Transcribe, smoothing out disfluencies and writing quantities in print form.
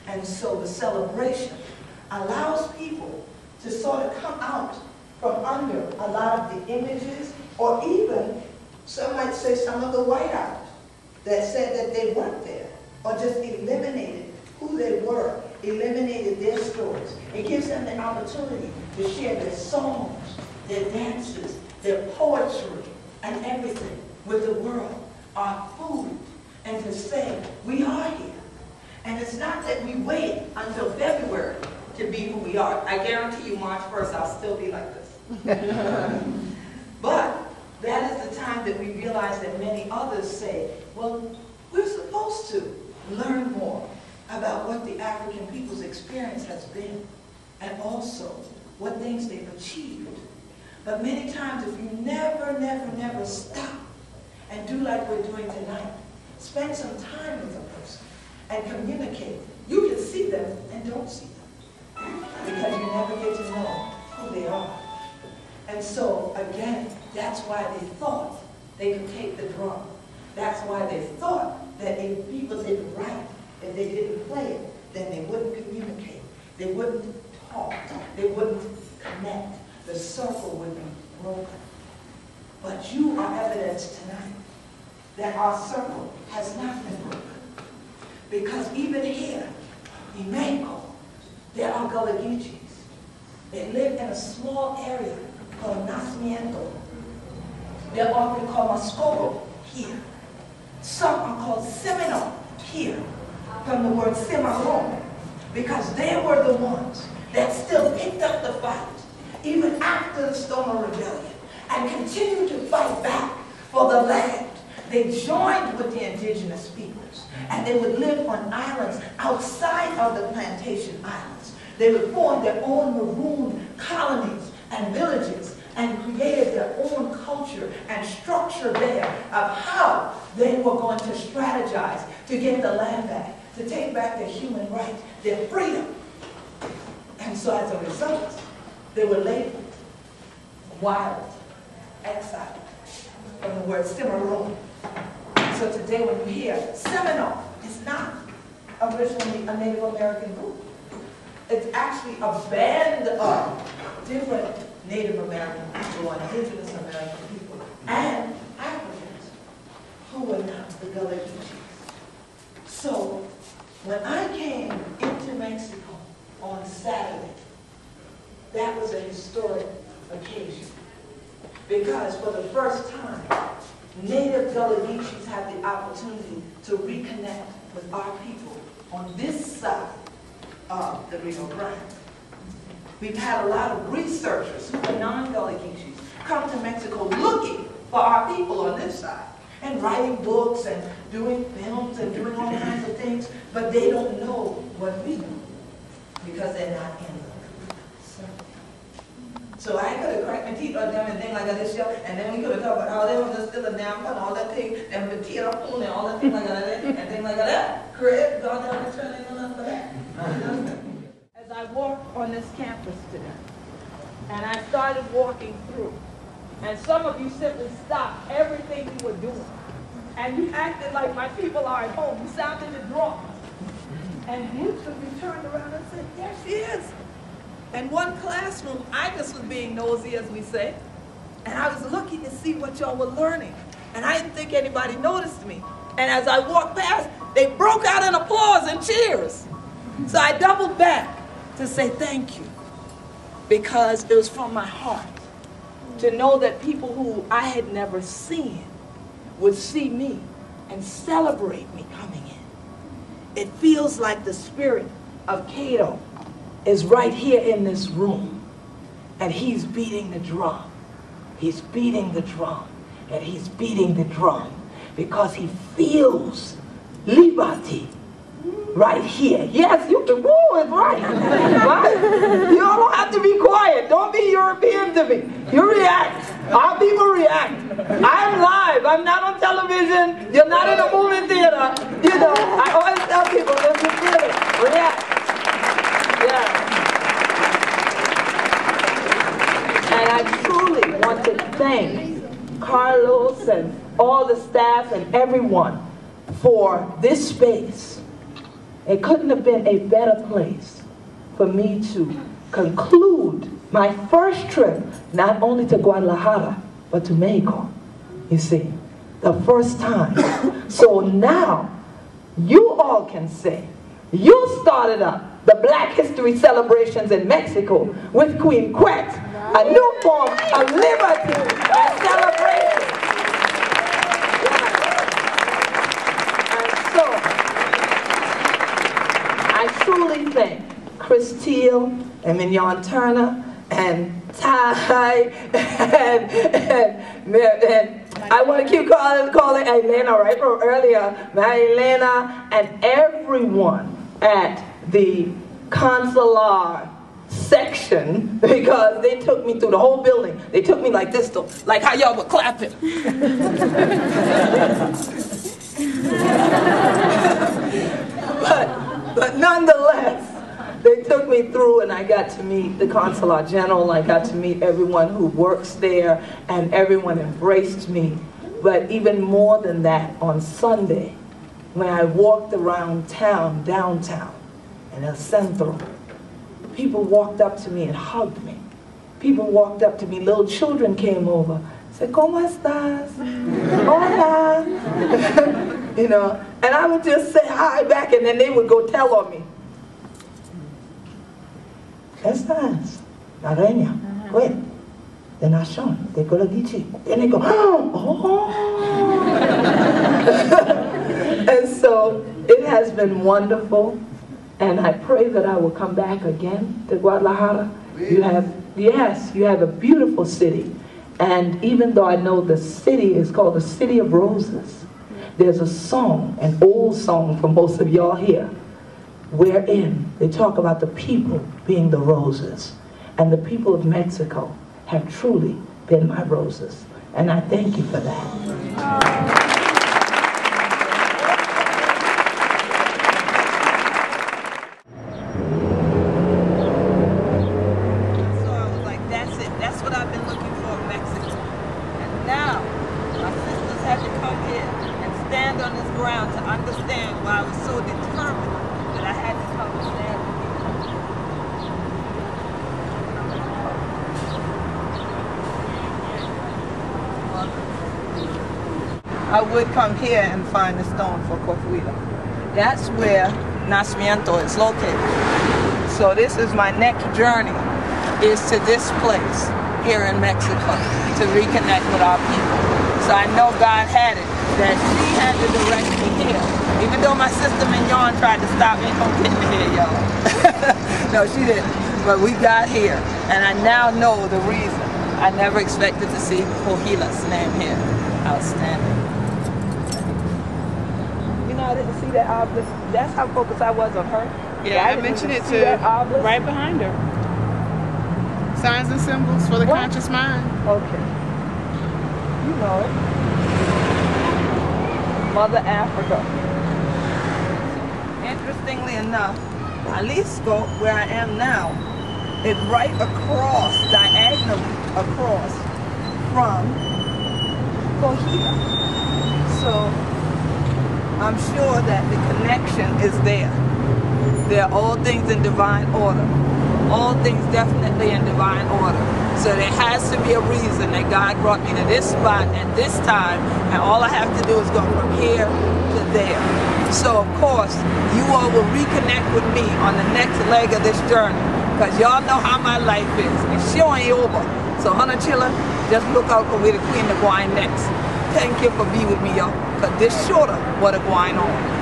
And so the celebration allows people to sort of come out from under a lot of the images, or even, some might say, some of the whiteouts that said that they weren't there, or just eliminated who they were, eliminated their stories. It gives them the opportunity to share their songs, their dances, their poetry, and everything with the world, our food, and to say, we are here. And it's not that we wait until February to be who we are. I guarantee you March 1st, I'll still be like this. But that is the time that we realize that many others say, well, we're supposed to learn more about what the African people's experience has been, and also what things they've achieved. But many times, if you never stop and do like we're doing tonight, spend some time with a person and communicate, you can see them and don't see them, because you never get to know who they are. And so, again, that's why they thought they could take the drum. That's why they thought that if people didn't write, if they didn't play it, then they wouldn't communicate. They wouldn't talk. They wouldn't connect. The circle would be broken. But you are evidence tonight that our circle has not been broken. Because even here, in Mexico, there are Gullah Geechees. They live in a small area called Nacimiento. They're often called Mascoro here. Some are called Seminole here, from the word Cimarron, because they were the ones that still picked up the fight, even after the Stoma Rebellion, and continued to fight back for the land. They joined with the indigenous peoples, and they would live on islands outside of the plantation islands. They would form their own maroon colonies and villages, and created their own culture and structure there of how they were going to strategize to get the land back, to take back their human rights, their freedom. And so as a result, they were labeled wild, exiled, from the word Cimarron. So today when you hear Seminole, it's not originally a Native American group. It's actually a band of different Native American people, indigenous American people, and Africans who were not the Gullah Geechees. So when I came into Mexico on Saturday, that was a historic occasion, because for the first time, Native Gullah Geechees had the opportunity to reconnect with our people on this side of the Rio Grande. We've had a lot of researchers who are non-Gullah Geechees come to Mexico looking for our people on this side, and writing books and doing films and doing all kinds of things, but they don't know what we know because they're not in the circle. So I could have cracked my teeth on them and things like this, and then we could have talked about how they were just still a damn fun, all that thing, and the tear up and all that thing like that, and things like that. Correct? Gone down the trail, ain't no nothing for that. As I walked on this campus today, and I started walking through, and some of you simply stopped everything you were doing, and you acted like my people are at home. You sounded the drums, and groups of you turned around and said, there she is. In one classroom, I just was being nosy, as we say, and I was looking to see what y'all were learning, and I didn't think anybody noticed me. And as I walked past, they broke out in applause and cheers. So I doubled back to say thank you, because it was from my heart to know that people who I had never seen would see me and celebrate me coming in. It feels like the spirit of Cato is right here in this room, and he's beating the drum. He's beating the drum, and he's beating the drum because he feels liberty right here. Yes, you can woo it, right? Right? You don't have to be quiet. Don't be European to me. You react. Our people react. I'm live. I'm not on television. You're not in a movie theater. You know, I always tell people, if you feel it, react. Yeah. And I truly want to thank Carlos and all the staff and everyone for this space It couldn't have been a better place for me to conclude my first trip, not only to Guadalajara, but to Mexico, you see, the first time. So now, you all can say, you started up the Black History celebrations in Mexico with Queen Quet, a new form of liberty and celebration. And so, I truly thank Chris Teal and Mignon Turner and Ty and I want to keep calling Elena right from earlier, Mary Elena, and everyone at the consular section, because they took me through the whole building. They took me like this, though, like how y'all were clapping. but nonetheless, they took me through, and I got to meet the Consular General. I got to meet everyone who works there, and everyone embraced me. But even more than that, on Sunday, when I walked around town, downtown, in El Centro, people walked up to me and hugged me. People walked up to me, little children came over, said, "¿Cómo estás? Hola." You know, and I would just say hi back, and then they would go tell on me. Estás, la reina, Quet, de Nayshun, de Gullah Geechee. And they go, oh. And so it has been wonderful, and I pray that I will come back again to Guadalajara. You have a beautiful city, and even though I know the city is called the City of Roses, there's a song, an old song for most of y'all here, wherein they talk about the people being the roses. And the people of Mexico have truly been my roses. And I thank you for that. So I was like, that's it. That's what I've been looking for in Mexico. And now, my sisters had to come here and stand on this ground to understand why I was so determined that I had to come and stand here. I would come here and find the stone for Coahuila. That's where Nacimiento is located. So this is my next journey, is to this place here in Mexico to reconnect with our people. So I know God had it, that she had to direct me here. Even though my sister Mignon tried to stop me from getting here, y'all. No, she didn't. But we got here, and I now know the reason. I never expected to see Coahuila's name here. Outstanding. You know, I didn't see that obelisk. That's how focused I was on her. Yeah, I mentioned it too. Right behind her. Signs and symbols for the conscious mind. Okay. You know it. Mother Africa. Interestingly enough, Jalisco, where I am now, is right across, diagonally across from Coahuila. So I'm sure that the connection is there. There are all things in divine order. All things definitely in divine order. So there has to be a reason that God brought me to this spot at this time, and all I have to do is go from here to there. So of course, you all will reconnect with me on the next leg of this journey, because y'all know how my life is, and she ain't over. So Hannah Chilla, just look out for we the Queen of Gwine next. Thank you for being with me, y'all, because this shorter what a Gwine on.